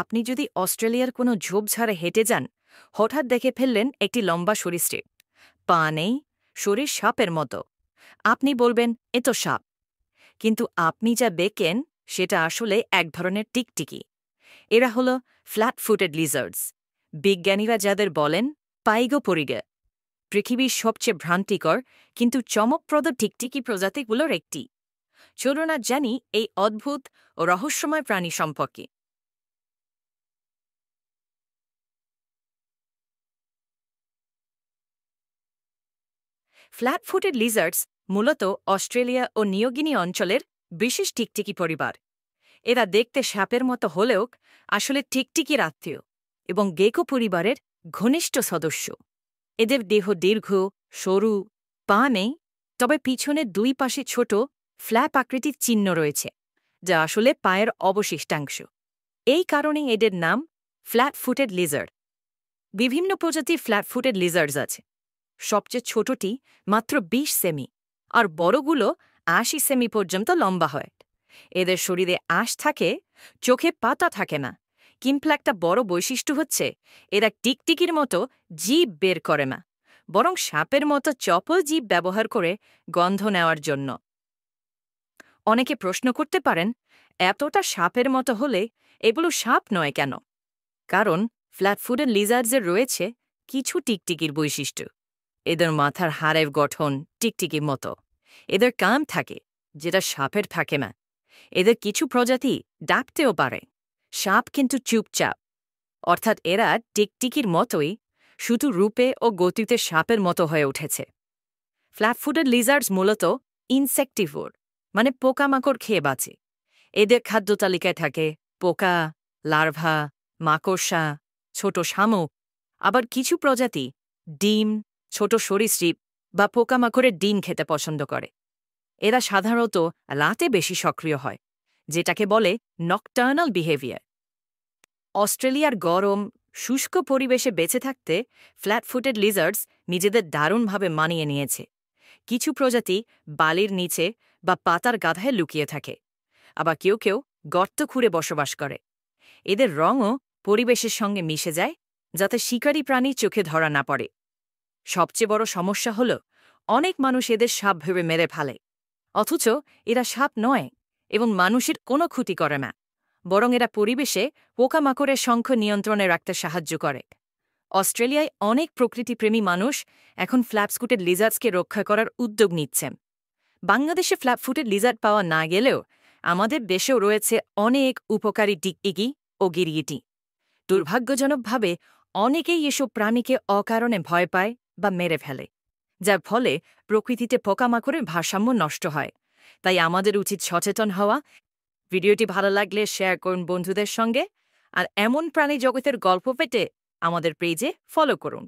আপনি যদি অস্ট্রেলিয়ার কোনো ঝোপঝাড়ে হেঁটে যান, হঠাৎ দেখে ফেললেন একটি লম্বা সরীসৃপ, পা নেই, শরীর সাপের মতো। আপনি বলবেন, এ তো সাপ। কিন্তু আপনি যা দেখেন সেটা আসলে এক ধরনের টিকটিকি। এরা হল ফ্ল্যাট ফুটেড লিজার্ডস, বিজ্ঞানীরা যাদের বলেন পাইগোপরিগে, পৃথিবীর সবচেয়ে ভ্রান্তিকর কিন্তু চমকপ্রদ টিকটিকি প্রজাতিগুলোর একটি। চলুন আজ জানি এই অদ্ভুত ও রহস্যময় প্রাণী সম্পর্কে। ফ্ল্যাট ফুটেড লিজার্ডস মূলত অস্ট্রেলিয়া ও নিউগিনি অঞ্চলের বিশেষ টিকটিকি পরিবার। এরা দেখতে সাপের মতো হলেও আসলে টিকটিকির আত্মীয় এবং গেকো পরিবারের ঘনিষ্ঠ সদস্য। এদের দেহ দীর্ঘ, সরু, পা নেই, তবে পিছনের দুই পাশে ছোট ফ্ল্যাপ আকৃতির চিহ্ন রয়েছে, যা আসলে পায়ের অবশিষ্টাংশ। এই কারণেই এদের নাম ফ্ল্যাট ফুটেড লিজার্ড। বিভিন্ন প্রজাতির ফ্ল্যাট ফুটেড লিজার্ডস আছে। সবচেয়ে ছোটটি মাত্র ২০ সেমি, আর বড়গুলো ৮০ সেমি পর্যন্ত লম্বা হয়। এদের শরীরে আঁশ থাকে, চোখে পাতা থাকে না। কিন্তু একটা বড় বৈশিষ্ট্য হচ্ছে এরা টিকটিকির মতো জিভ বের করে না, বরং সাপের মতো চপল জিভ ব্যবহার করে গন্ধ নেওয়ার জন্য। অনেকে প্রশ্ন করতে পারেন, এতটা সাপের মতো হলে এগুলো সাপ নয় কেন? কারণ ফ্ল্যাট ফুটেড লিজার্ডসের রয়েছে কিছু টিকটিকির বৈশিষ্ট্য। এদের মাথার হাড়ের গঠন টিকটিকির মতো। এদের কান থাকে, যেটা সাপের থাকে না। এদের কিছু প্রজাতি ডাকতেও পারে। সাপ কিন্তু চুপচাপ, অর্থাৎ এরা টিকটিকির মতোই, শুধু রূপে ও গতিতে সাপের মতো হয়ে উঠেছে। ফ্ল্যাট ফুটেড লিজার্ডস মূলত ইনসেক্টিভোর, মানে পোকামাকড় খেয়ে বাঁচে। এদের খাদ্য তালিকায় থাকে পোকা, লার্ভা, মাকড়সা, ছোট শামুক। আবার কিছু প্রজাতি ডিম, ছোট সরীসৃপ বা পোকামাকড়ের ডিম খেতে পছন্দ করে। এরা সাধারণত রাতে বেশি সক্রিয় হয়, যেটাকে বলে নকটার্নাল বিহেভিয়ার। অস্ট্রেলিয়ার গরম, শুষ্ক পরিবেশে বেঁচে থাকতে ফ্ল্যাট ফুটেড লিজার্ডস নিজেদের দারুণভাবে মানিয়ে নিয়েছে। কিছু প্রজাতি বালির নিচে বা পাতার গাধায় লুকিয়ে থাকে, আবার কেউ কেউ গর্ত খুঁড়ে বসবাস করে। এদের রঙও পরিবেশের সঙ্গে মিশে যায়, যাতে শিকারী প্রাণী চোখে ধরা না পড়ে। সবচেয়ে বড় সমস্যা হল অনেক মানুষ এদের সাপ ভেবে মেরে ফেলে, অথচ এরা সাপ নয় এবং মানুষের কোনো ক্ষতি করে না, বরং এরা পরিবেশে পোকামাকড়ের সংখ্যা নিয়ন্ত্রণে রাখতে সাহায্য করে। অস্ট্রেলিয়ায় অনেক প্রকৃতিপ্রেমী মানুষ এখন ফ্ল্যাট ফুটেড লিজার্ডসকে রক্ষা করার উদ্যোগ নিচ্ছেন। বাংলাদেশে ফ্ল্যাট ফুটেড লিজার্ড পাওয়া না গেলেও আমাদের দেশেও রয়েছে অনেক উপকারী টিকটিকি ও গিরগিটি। দুর্ভাগ্যজনকভাবে অনেকেই এসব প্রাণীকে অকারণে ভয় পায় বা মেরে ফেলে, যার ফলে প্রকৃতিতে পোকামাকড়ের ভারসাম্য নষ্ট হয়। তাই আমাদের উচিত সচেতন হওয়া। ভিডিওটি ভালো লাগলে শেয়ার করুন বন্ধুদের সঙ্গে, আর এমন প্রাণী জগতের গল্প পেতে আমাদের পেজে ফলো করুন।